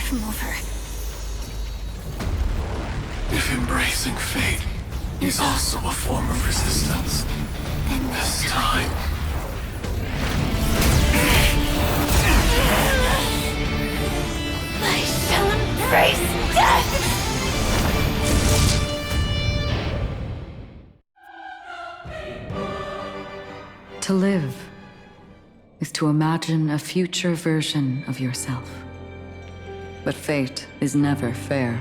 from over. If embracing fate is also a form of resistance, Then this time... I shall embrace death! To live is to imagine a future version of yourself. But fate is never fair.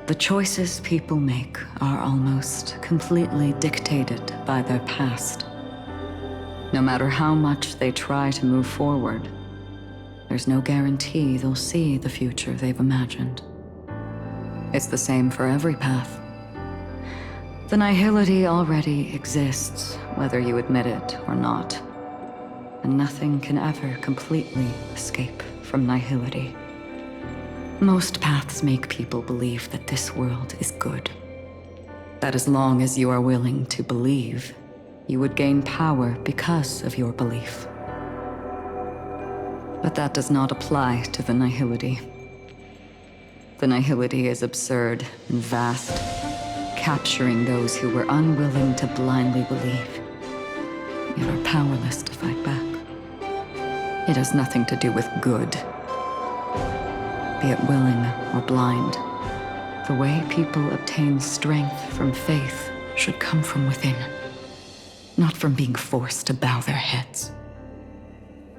The choices people make are almost completely dictated by their past. No matter how much they try to move forward, there's no guarantee they'll see the future they've imagined. It's the same for every path. The nihility already exists, whether you admit it or not. And nothing can ever completely escape from nihility. Most paths make people believe that this world is good. That as long as you are willing to believe, you would gain power because of your belief. But that does not apply to the nihility. The nihility is absurd and vast, capturing those who were unwilling to blindly believe, yet are powerless to fight back. It has nothing to do with good. Be it willing or blind, the way people obtain strength from faith should come from within, not from being forced to bow their heads.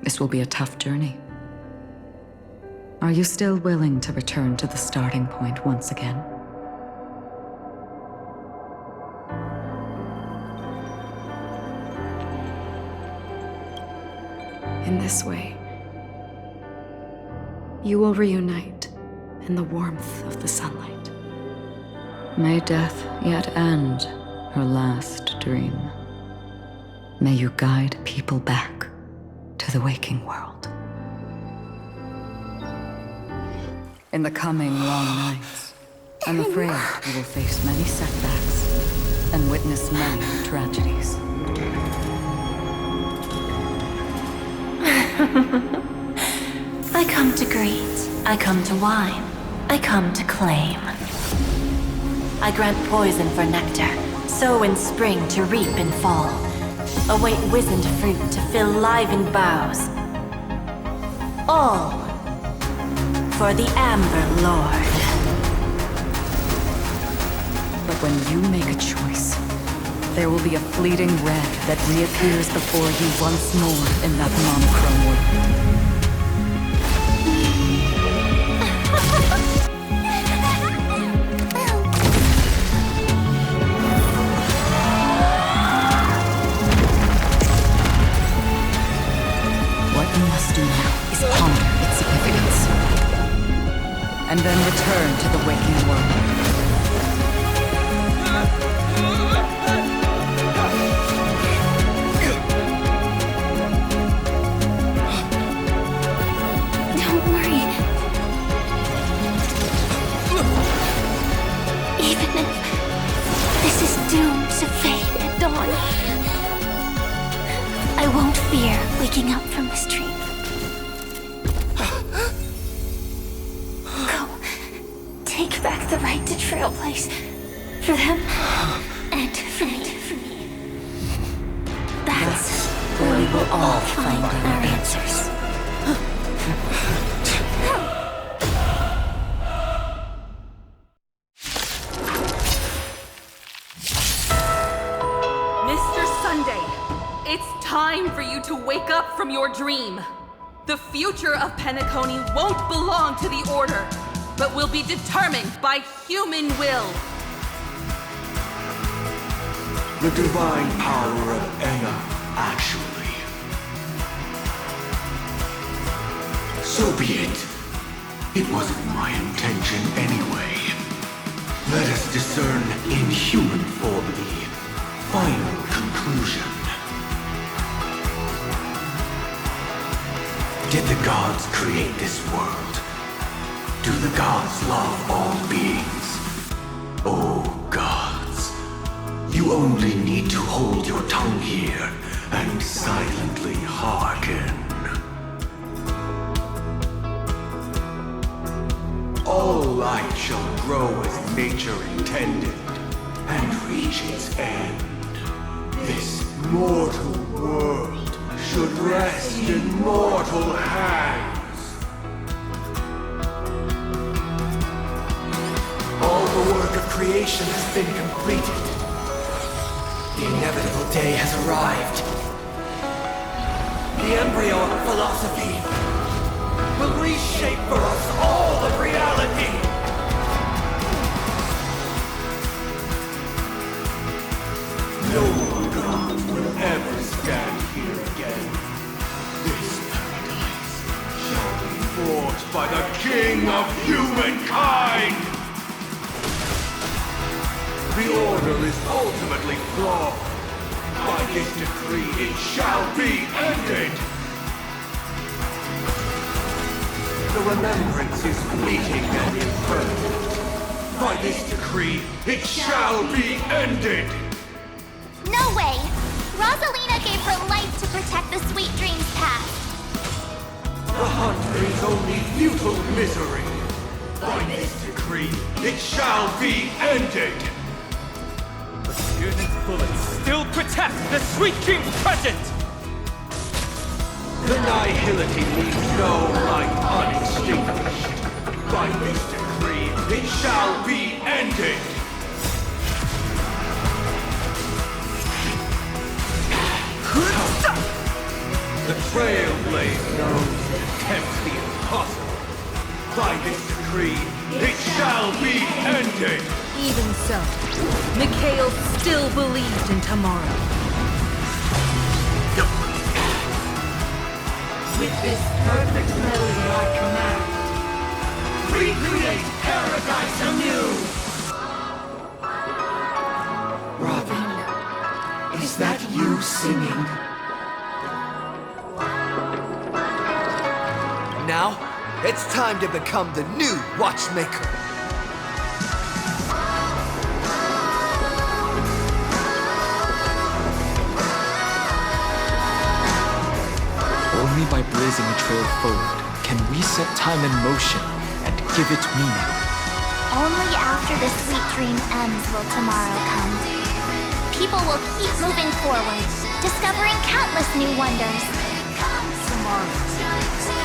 This will be a tough journey. Are you still willing to return to the starting point once again? In this way, you will reunite in the warmth of the sunlight. May death yet end her last dream. May you guide people back to the waking world. In the coming long nights, I'm afraid you will face many setbacks and witness many tragedies. I come to greet, I come to wine, I come to claim. I grant poison for nectar, sow in spring to reap in fall. Await wizened fruit to fill livened boughs. All for the Amber Lord. But when you make a choice, there will be a fleeting red that reappears before you once more in that monochrome way. What you must do now is ponder its significance, and then return to the waking world. I won't fear waking up from this dream. Go. Take back the right to trailblaze. For them, and for me. That's where we will all find our answers. Time for you to wake up from your dream. The future of Penacony won't belong to the Order, but will be determined by human will. The divine power of Enna, actually. So be it. It wasn't my intention anyway. Let us discern in human form the final conclusion. Did the gods create this world? Do the gods love all beings? Oh gods, you only need to hold your tongue here and silently hearken. All life shall grow as nature intended, and reach its end. This mortal world should rest in mortal hands. All the work of creation has been completed. The inevitable day has arrived. The embryo of philosophy will reshape for us all of reality. No god will ever stand here again. This paradise shall be forged by the king of humankind. The order is ultimately flawed. By this decree, it shall be ended. The remembrance is fleeting and impermanent. By this decree, it shall be ended. No way! Rosalina gave her life to protect the sweet dreams past. The hunt brings only futile misery. By this decree, it shall be ended. The Tyrannid's bullets still protect the sweet dreams present! The nihility leaves no light unextinguished. By this decree, it shall be ended. The Trailblaze knows and attempts the impossible. By this decree, it shall be ended. Even so, Mikhail still believed in tomorrow. With this perfect melody I command, recreate paradise anew! Robin, is that you singing? Now, it's time to become the new Watchmaker. Only by blazing a trail forward can we set time in motion and give it meaning. Only after the sweet dream ends will tomorrow come. People will keep moving forward, discovering countless new wonders. Tomorrow,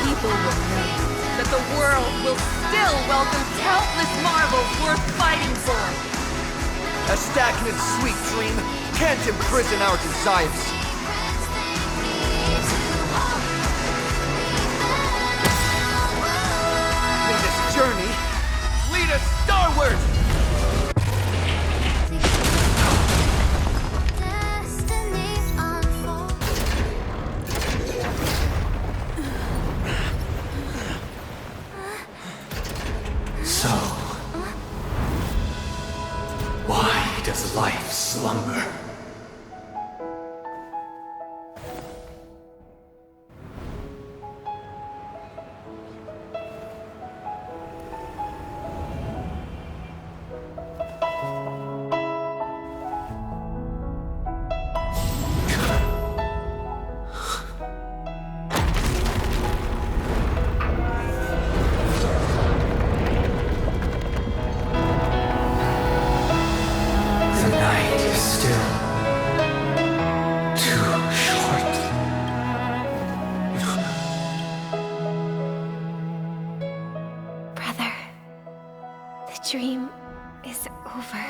people will know that the world will still welcome countless marvels worth fighting for. A stagnant sweet dream can't imprison our desires. May this journey lead us starward! So, why does life slumber? The night is still too short. Brother, the dream is over.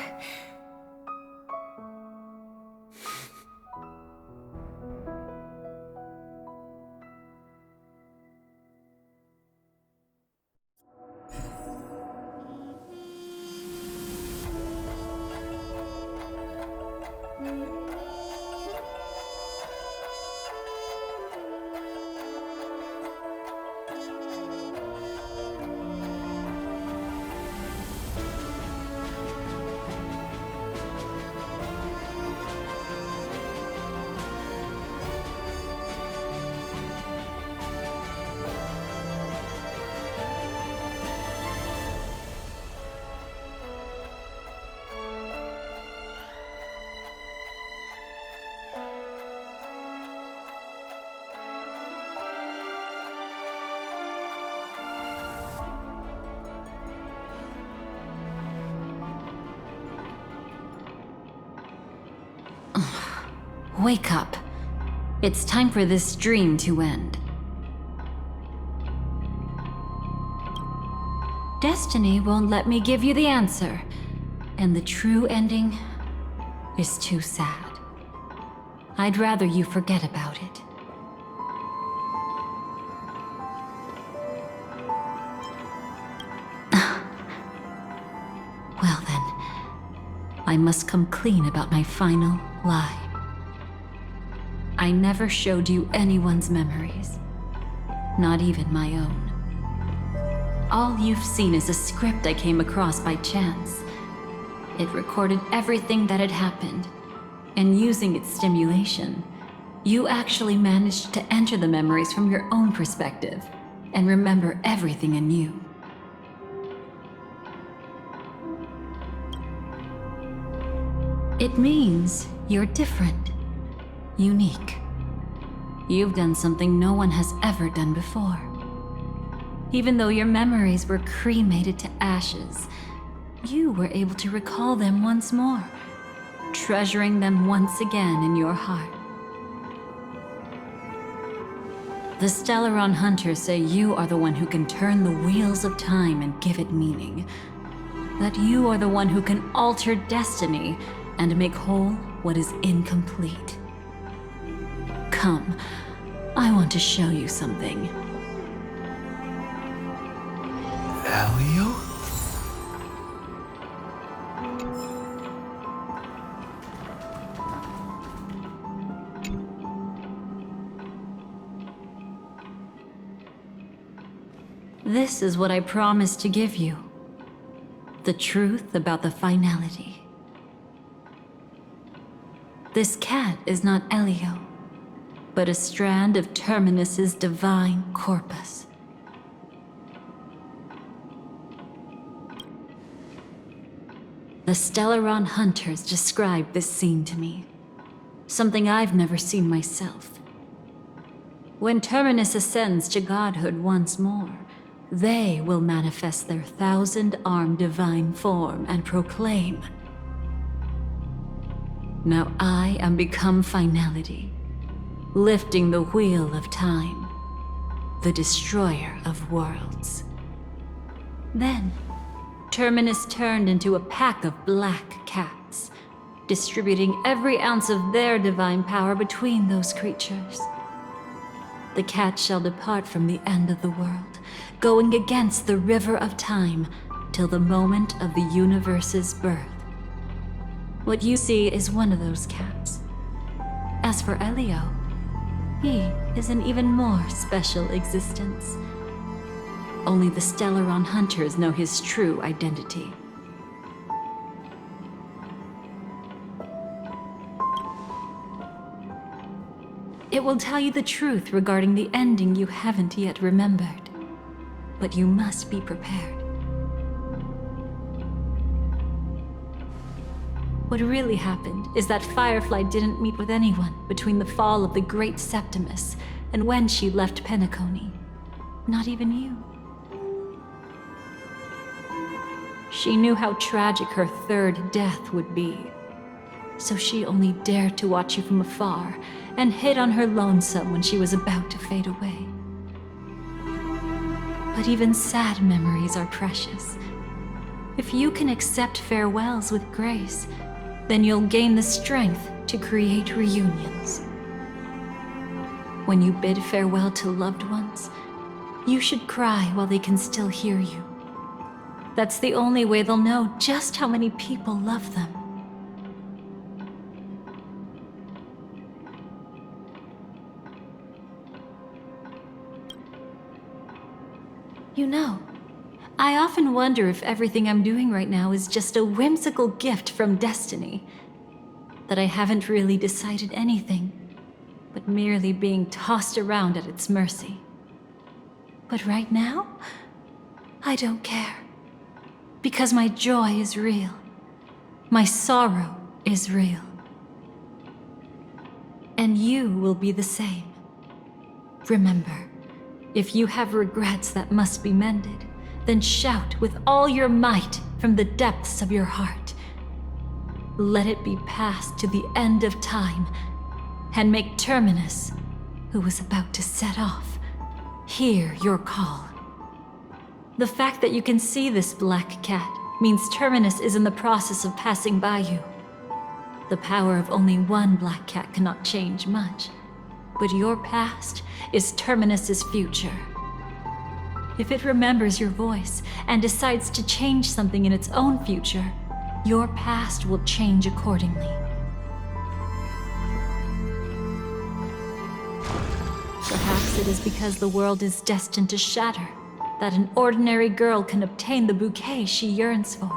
wake up. It's time for this dream to end. Destiny won't let me give you the answer, and the true ending is too sad. I'd rather you forget about it. Well then, I must come clean about my final lie. I never showed you anyone's memories, not even my own. All you've seen is a script I came across by chance. It recorded everything that had happened, and using its stimulation, you actually managed to enter the memories from your own perspective and remember everything anew. It means you're different, unique. You've done something no one has ever done before. Even though your memories were cremated to ashes, you were able to recall them once more, treasuring them once again in your heart. The Stellaron Hunters say you are the one who can turn the wheels of time and give it meaning. That you are the one who can alter destiny and make whole what is incomplete. Come, I want to show you something. Elio? This is what I promised to give you. The truth about the finality. This cat is not Elio, but a strand of Terminus's divine corpus. The Stellaron Hunters described this scene to me. Something I've never seen myself. When Terminus ascends to godhood once more, they will manifest their 1,000-armed divine form and proclaim, "Now I am become finality, lifting the wheel of time, the destroyer of worlds." Then, Terminus turned into a pack of black cats, distributing every ounce of their divine power between those creatures. The cat shall depart from the end of the world, going against the river of time till the moment of the universe's birth. What you see is one of those cats. As for Elio, he is an even more special existence. Only the Stellaron Hunters know his true identity. It will tell you the truth regarding the ending you haven't yet remembered. But you must be prepared. What really happened is that Firefly didn't meet with anyone between the fall of the Great Septimus and when she left Penacony. Not even you. She knew how tragic her third death would be. So she only dared to watch you from afar and hid on her lonesome when she was about to fade away. But even sad memories are precious. If you can accept farewells with grace, then you'll gain the strength to create reunions. When you bid farewell to loved ones, you should cry while they can still hear you. That's the only way they'll know just how many people love them. You know, I often wonder if everything I'm doing right now is just a whimsical gift from destiny. That I haven't really decided anything, but merely being tossed around at its mercy. But right now, I don't care. Because my joy is real. My sorrow is real. And you will be the same. Remember, if you have regrets that must be mended, then shout with all your might from the depths of your heart. Let it be passed to the end of time, and make Terminus, who was about to set off, hear your call. The fact that you can see this black cat means Terminus is in the process of passing by you. The power of only one black cat cannot change much, but your past is Terminus's future. If it remembers your voice and decides to change something in its own future, your past will change accordingly. Perhaps it is because the world is destined to shatter that an ordinary girl can obtain the bouquet she yearns for.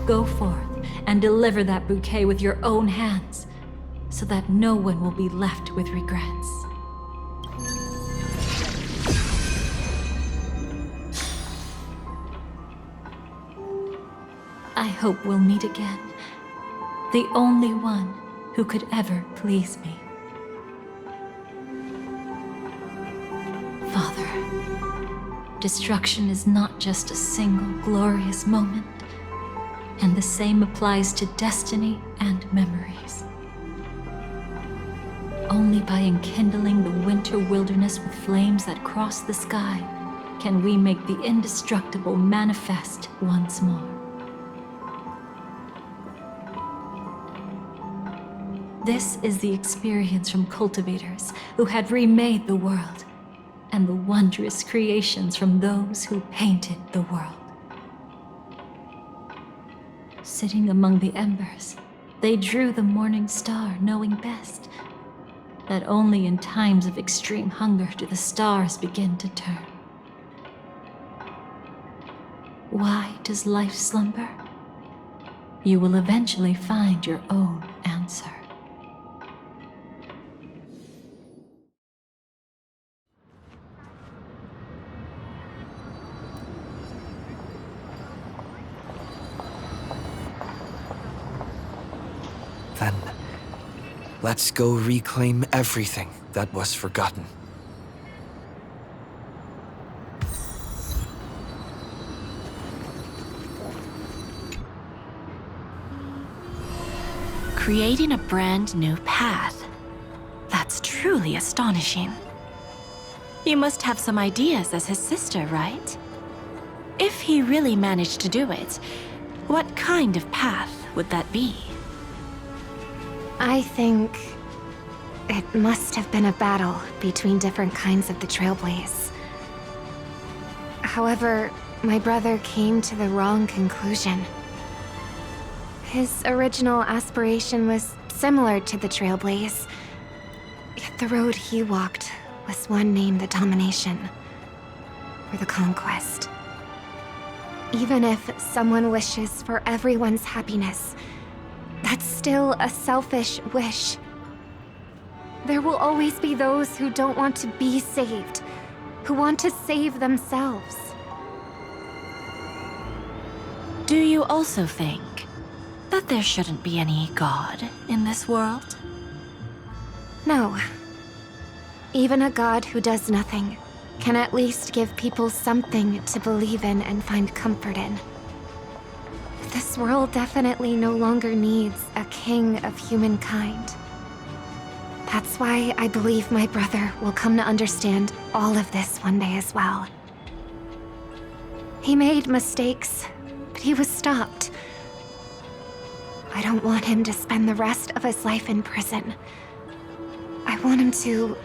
Go forth and deliver that bouquet with your own hands, so that no one will be left with regrets. I hope we'll meet again. The only one who could ever please me. Father, destruction is not just a single glorious moment, and the same applies to destiny and memories. Only by enkindling the winter wilderness with flames that cross the sky can we make the indestructible manifest once more. This is the experience from cultivators who had remade the world, and the wondrous creations from those who painted the world. Sitting among the embers, they drew the morning star, knowing best that only in times of extreme hunger do the stars begin to turn. Why does life slumber? You will eventually find your own answer. Then, let's go reclaim everything that was forgotten. Creating a brand new path. That's truly astonishing. You must have some ideas as his sister, right? If he really managed to do it, what kind of path would that be? I think it must have been a battle between different kinds of the Trailblaze. However, my brother came to the wrong conclusion. His original aspiration was similar to the Trailblaze, yet the road he walked was one named the Domination, or the Conquest. Even if someone wishes for everyone's happiness, that's still a selfish wish. There will always be those who don't want to be saved, who want to save themselves. Do you also think that there shouldn't be any God in this world? No. Even a god who does nothing can at least give people something to believe in and find comfort in. This world definitely no longer needs a king of humankind. That's why I believe my brother will come to understand all of this one day as well. He made mistakes, but he was stopped. I don't want him to spend the rest of his life in prison. I want him to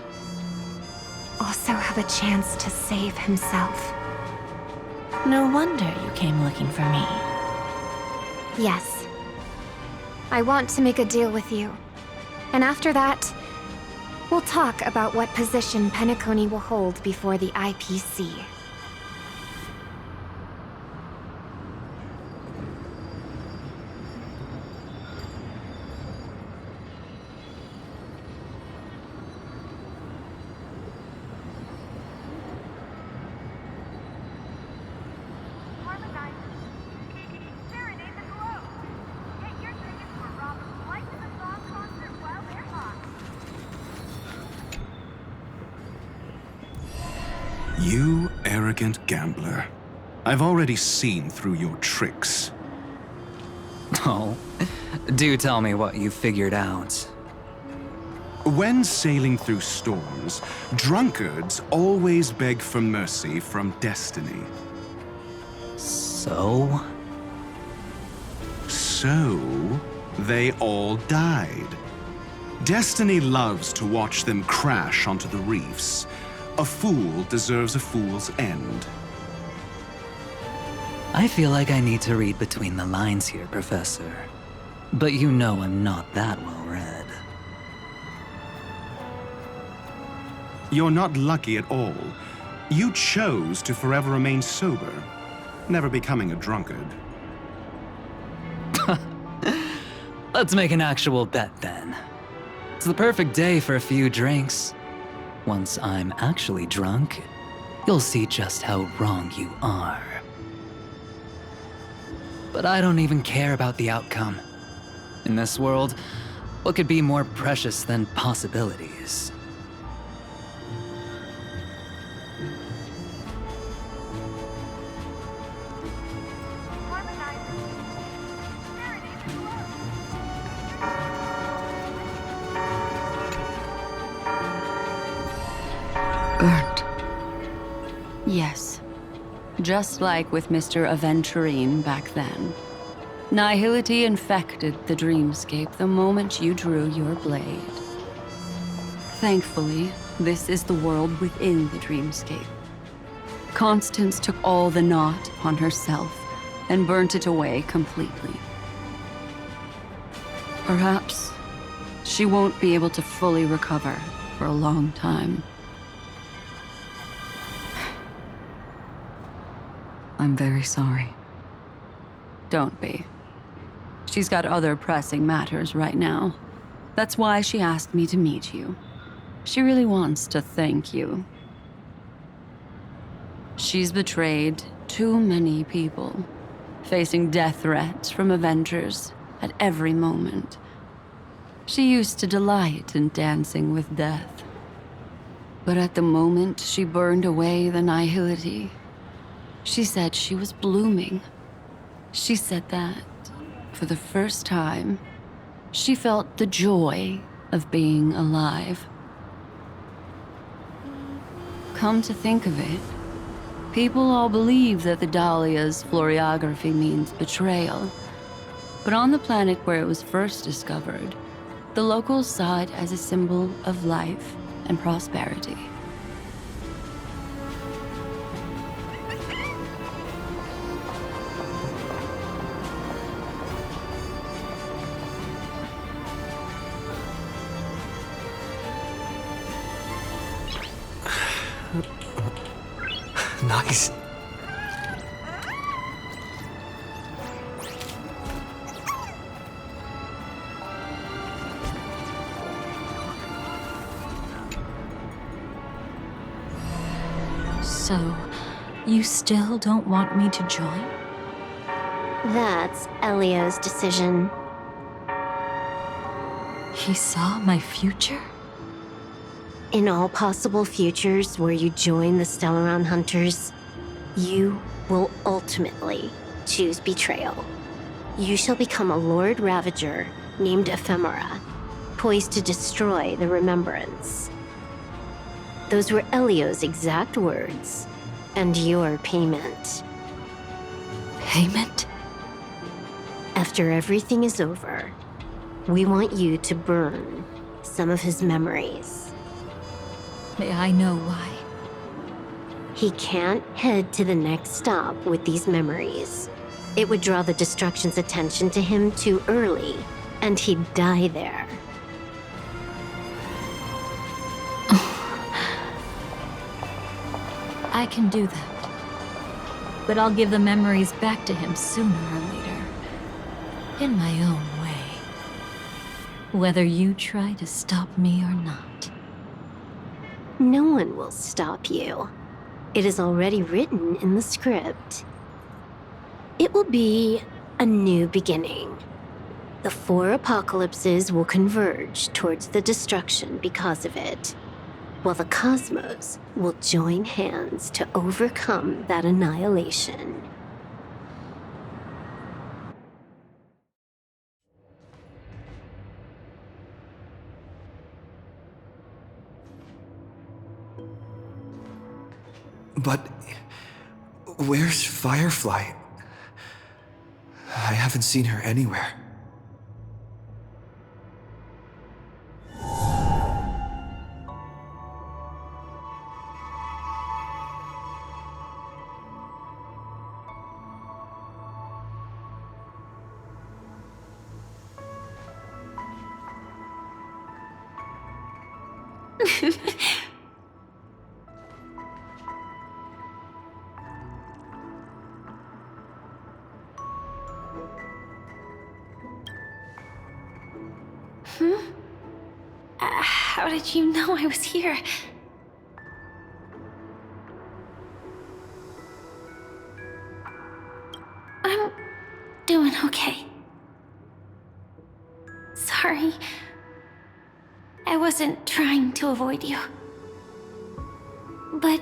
also have a chance to save himself. No wonder you came looking for me. Yes. I want to make a deal with you. And after that, we'll talk about what position Penacony will hold before the IPC. You arrogant gambler. I've already seen through your tricks. Oh, do tell me what you figured out. When sailing through storms, drunkards always beg for mercy from destiny. So? So, they all died. Destiny loves to watch them crash onto the reefs. A fool deserves a fool's end. I feel like I need to read between the lines here, Professor. But you know I'm not that well read. You're not lucky at all. You chose to forever remain sober, never becoming a drunkard. Let's make an actual bet then. It's the perfect day for a few drinks. Once I'm actually drunk, you'll see just how wrong you are. But I don't even care about the outcome. In this world, what could be more precious than possibilities? Burnt. Yes. Just like with Mr. Aventurine back then. Nihility infected the dreamscape the moment you drew your blade. Thankfully, this is the world within the dreamscape. Constance took all the knot upon herself and burnt it away completely. Perhaps she won't be able to fully recover for a long time. I'm very sorry. Don't be. She's got other pressing matters right now. That's why she asked me to meet you. She really wants to thank you. She's betrayed too many people, facing death threats from Avengers at every moment. She used to delight in dancing with death. But at the moment she burned away the nihility, she said she was blooming. She said that, for the first time, she felt the joy of being alive. Come to think of it, people all believe that the Dahlia's floriography means betrayal. But on the planet where it was first discovered, the locals saw it as a symbol of life and prosperity. Nice. So, you still don't want me to join? That's Elio's decision. He saw my future? In all possible futures where you join the Stellaron Hunters, you will ultimately choose betrayal. You shall become a Lord Ravager named Ephemera, poised to destroy the Remembrance. Those were Elio's exact words, and your payment. Payment? After everything is over, we want you to burn some of his memories. May I know why? He can't head to the next stop with these memories. It would draw the Destruction's attention to him too early, and he'd die there. I can do that. But I'll give the memories back to him sooner or later. In my own way. Whether you try to stop me or not. No one will stop you. It is already written in the script. It will be a new beginning. The 4 apocalypses will converge towards the destruction because of it. while the cosmos will join hands to overcome that annihilation. But where's Firefly? I haven't seen her anywhere. How did you know I was here? I'm doing okay. Sorry. I wasn't trying to avoid you. But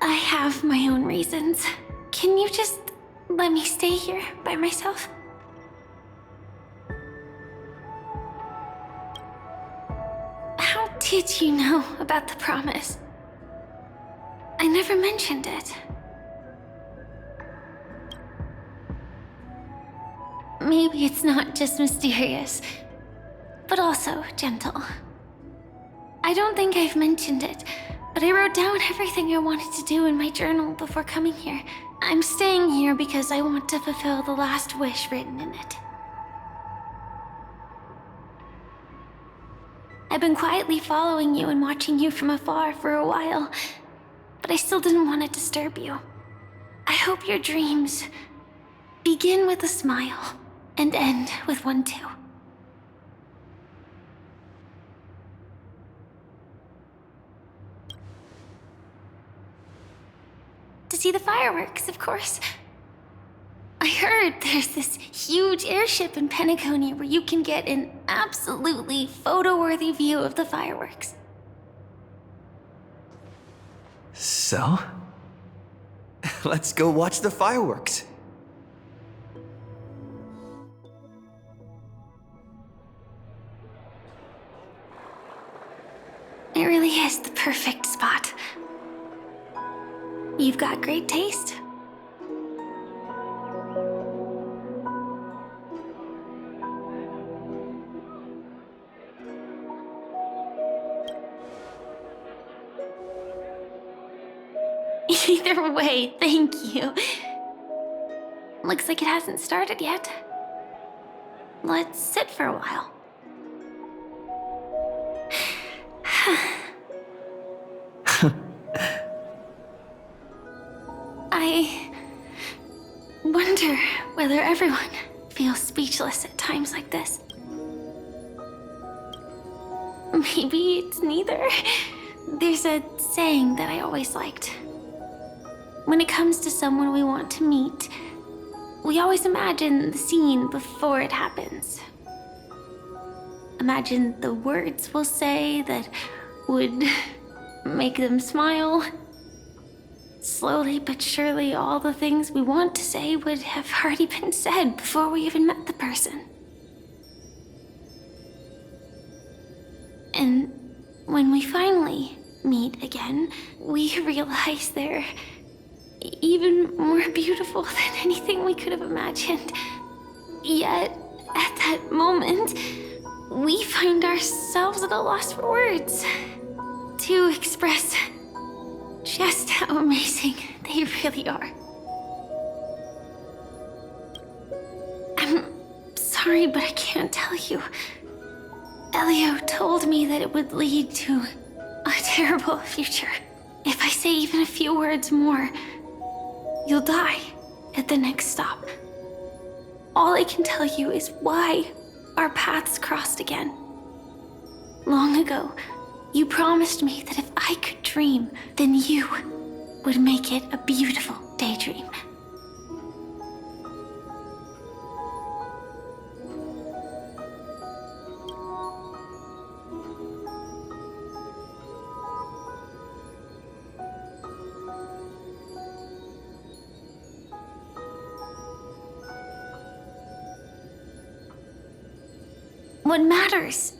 I have my own reasons. Can you just let me stay here by myself? How did you know about the promise? I never mentioned it. Maybe it's not just mysterious, but also gentle. I don't think I've mentioned it, but I wrote down everything I wanted to do in my journal before coming here. I'm staying here because I want to fulfill the last wish written in it. I've been quietly following you and watching you from afar for a while, but I still didn't want to disturb you. I hope your dreams begin with a smile and end with one too. To see the fireworks, of course. I heard there's this huge airship in Penacony where you can get an absolutely photo-worthy view of the fireworks. So? Let's go watch the fireworks. It really is the perfect spot. You've got great taste. Either way, thank you. Looks like it hasn't started yet. Let's sit for a while. I wonder whether everyone feels speechless at times like this. Maybe it's neither. There's a saying that I always liked. When it comes to someone we want to meet, we always imagine the scene before it happens. Imagine the words we'll say that would make them smile. Slowly but surely, all the things we want to say would have already been said before we even met the person. And when we finally meet again, we realize they're even more beautiful than anything we could have imagined. Yet, at that moment, we find ourselves at a loss for words to express just how amazing they really are. I'm sorry, but I can't tell you. Elio told me that it would lead to a terrible future. If I say even a few words more, you'll die at the next stop. All I can tell you is why our paths crossed again. Long ago, you promised me that if I could dream, then you would make it a beautiful daydream. What matters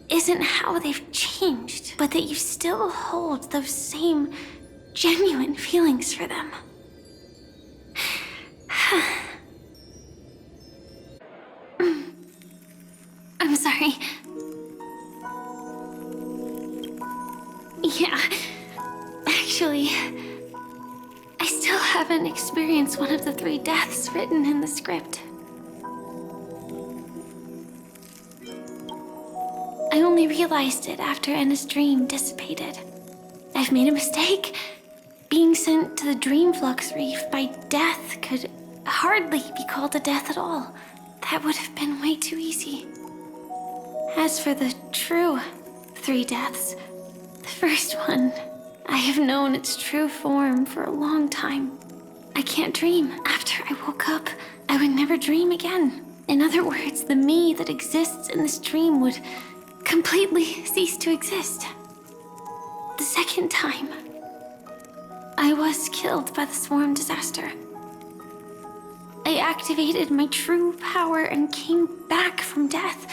isn't how they've changed, but that you still hold those same genuine feelings for them. I'm sorry. Yeah, actually, I still haven't experienced one of the 3 deaths written in the script. I only realized it after Anna's dream dissipated. I've made a mistake. Being sent to the Dream Flux Reef by death could hardly be called a death at all. That would have been way too easy. As for the true 3 deaths, the first one, I have known its true form for a long time. I can't dream. After I woke up, I would never dream again. In other words, the me that exists in this dream would completely cease to exist. The second time, I was killed by the swarm disaster. I activated my true power and came back from death.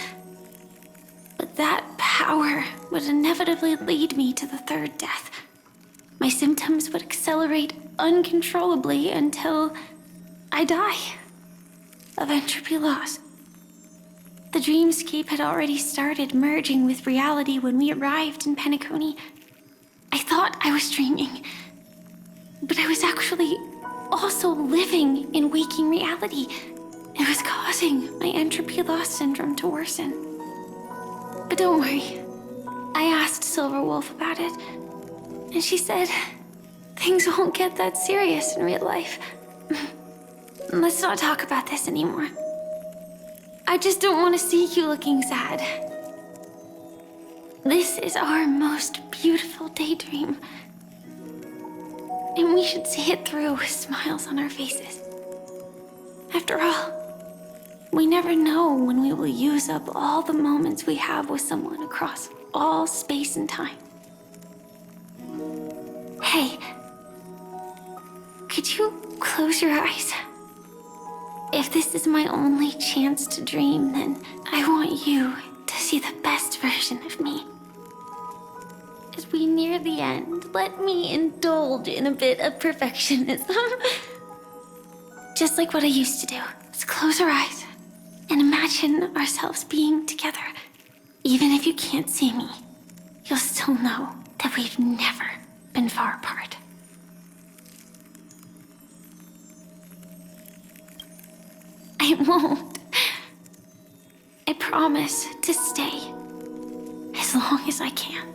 But that power would inevitably lead me to the 3rd death. My symptoms would accelerate uncontrollably until I die of entropy loss. The dreamscape had already started merging with reality when we arrived in Penacony. I thought I was dreaming, but I was actually also living in waking reality. It was causing my entropy loss syndrome to worsen. But don't worry, I asked Silverwolf about it, and she said things won't get that serious in real life. Let's not talk about this anymore. I just don't want to see you looking sad. This is our most beautiful daydream, and we should see it through with smiles on our faces. After all, we never know when we will use up all the moments we have with someone across all space and time. Hey, could you close your eyes? If this is my only chance to dream, then I want you to see the best version of me. As we near the end, let me indulge in a bit of perfectionism. Just like what I used to do. Let's close our eyes and imagine ourselves being together. Even if you can't see me, you'll still know that we've never been far apart. I won't. I promise to stay as long as I can.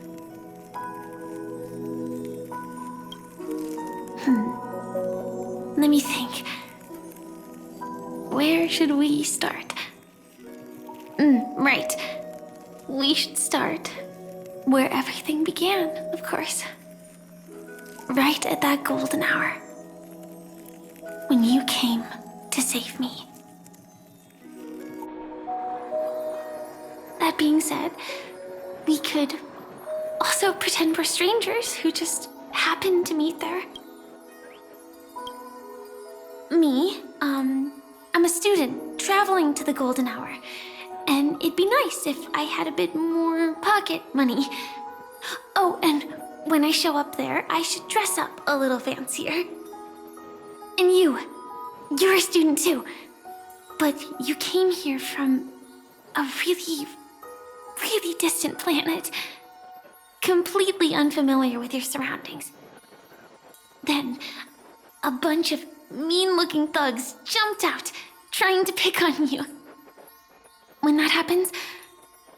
Let me think. Where should we start? Right. We should start where everything began, of course. Right at that golden hour. When you came to save me. That being said, we could also pretend we're strangers who just happened to meet there. Me, I'm a student traveling to the golden hour, and it'd be nice if I had a bit more pocket money. Oh, and when I show up there, I should dress up a little fancier. And you're a student too, but you came here from a really distant planet, completely unfamiliar with your surroundings. Then, a bunch of mean-looking thugs jumped out, trying to pick on you. When that happens,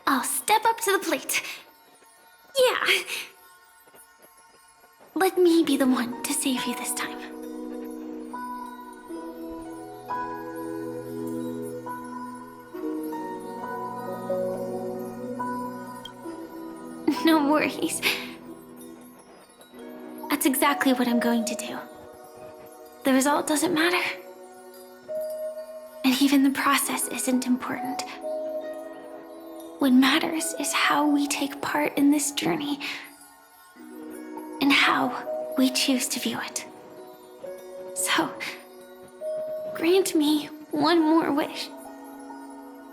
I'll step up to the plate. Yeah. Let me be the one to save you this time. No worries. That's exactly what I'm going to do. The result doesn't matter. And even the process isn't important. What matters is how we take part in this journey and how we choose to view it. So, grant me one more wish.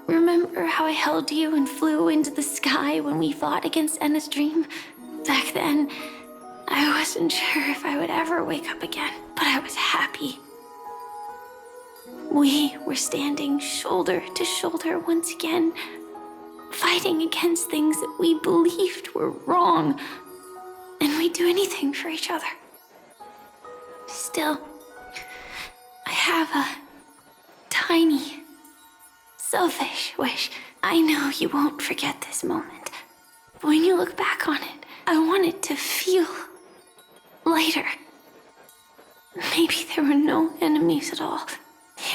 Remember how I held you and flew into the sky when we fought against Enna's dream? Back then, I wasn't sure if I would ever wake up again, but I was happy. We were standing shoulder to shoulder once again, fighting against things that we believed were wrong, and we'd do anything for each other. Still, I have a tiny, selfish wish. I know you won't forget this moment, but when you look back on it, I want it to feel lighter. Maybe there were no enemies at all.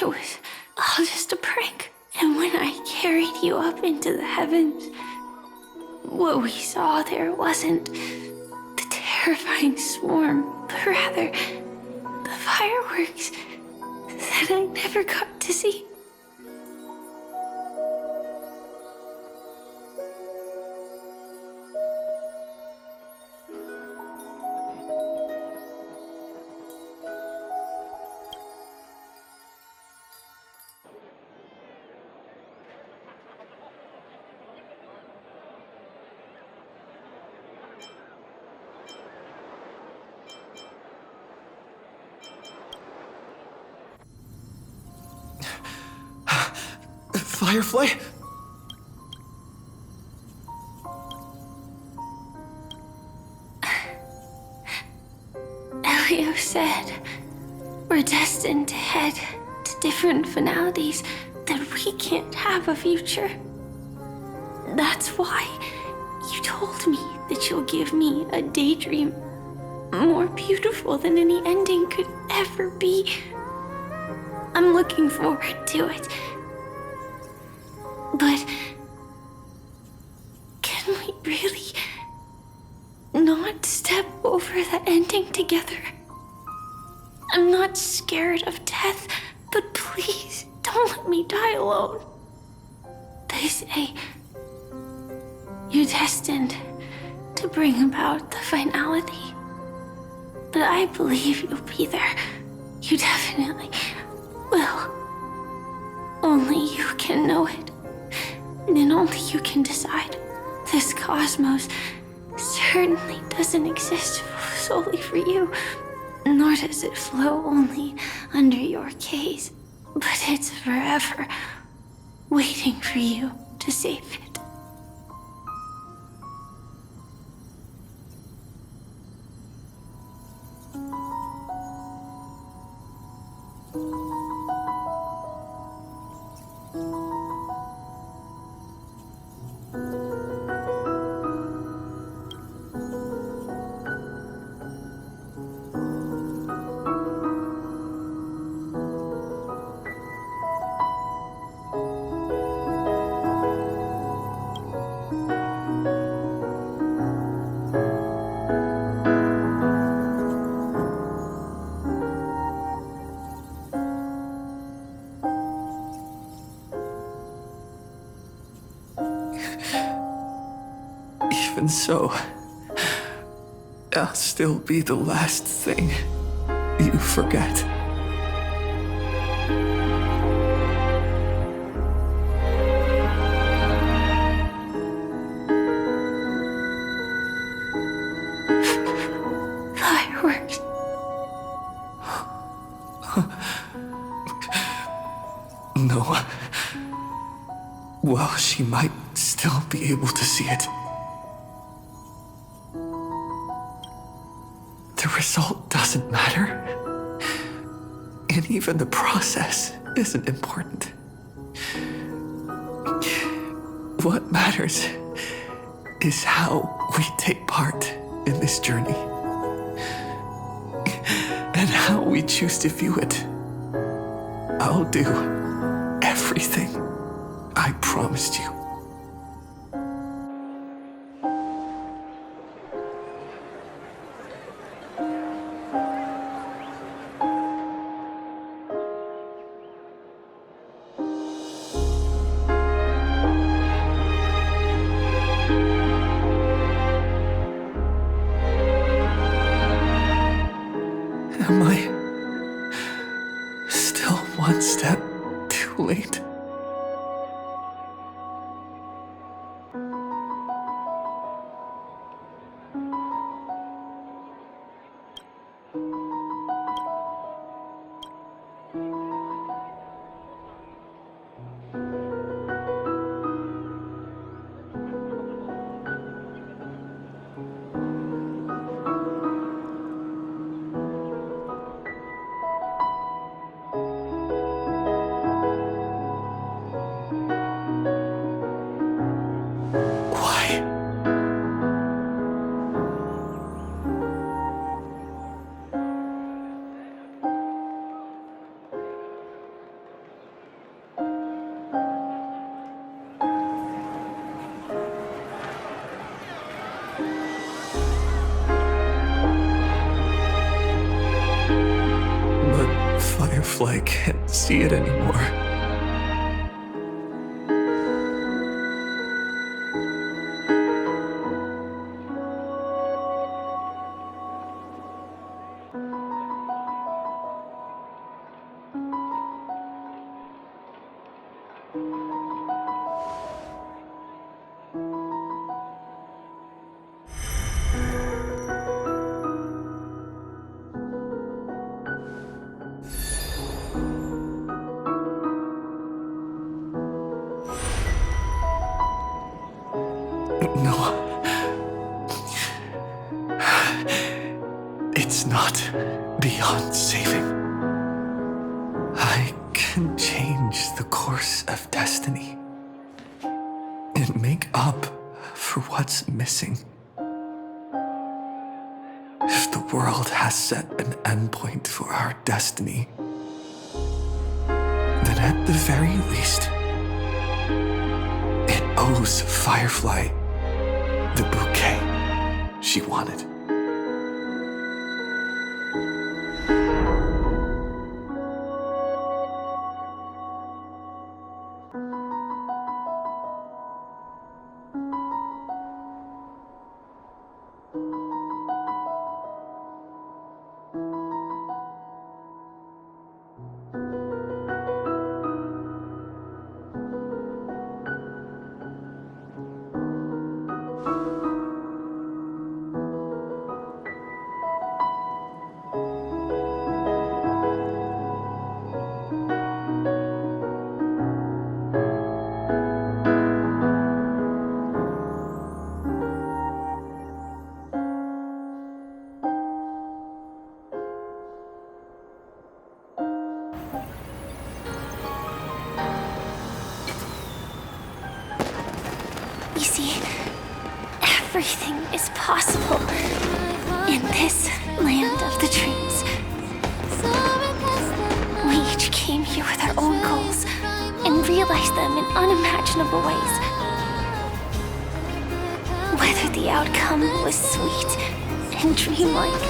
It was all just a prank. And when I carried you up into the heavens, what we saw there wasn't the terrifying swarm, but rather the fireworks that I never got to see. Firefly? Elio said we're destined to head to different finalities, that we can't have a future. That's why you told me that you'll give me a daydream more beautiful than any ending could ever be. I'm looking forward to it. But can we really not step over the ending together? I'm not scared of death, but please don't let me die alone. They say you're destined to bring about the finality, but I believe you'll be there. You definitely will. Only you can know it. And only you can decide. This cosmos certainly doesn't exist solely for you, nor does it flow only under your gaze, but it's forever waiting for you to save it. Even so, I'll still be the last thing you forget. Fireworks. No. Well, she might still be able to see it. The result doesn't matter. And even the process isn't important. What matters is how we take part in this journey. And how we choose to view it. I'll do everything I promised you. Am I still one step too late? butterfly can't see it anymore. No. It's not beyond saving. I can change the course of destiny and make up for what's missing. If the world has set an endpoint for our destiny, then at the very least, it owes Firefly the bouquet she wanted. You see, everything is possible in this land of the dreams. We each came here with our own goals and realized them in unimaginable ways. Whether the outcome was sweet and dreamlike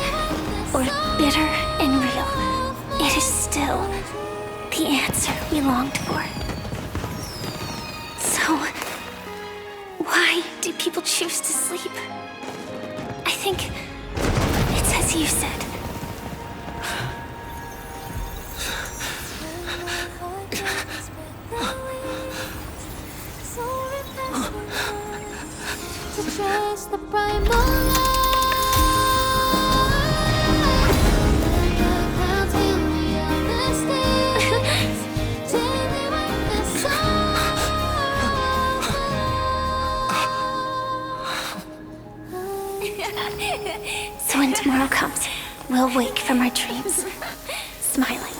or bitter and real, it is still the answer we longed for. So, why do people choose to sleep? I think it's as you said. So when tomorrow comes, we'll wake from our dreams, smiling.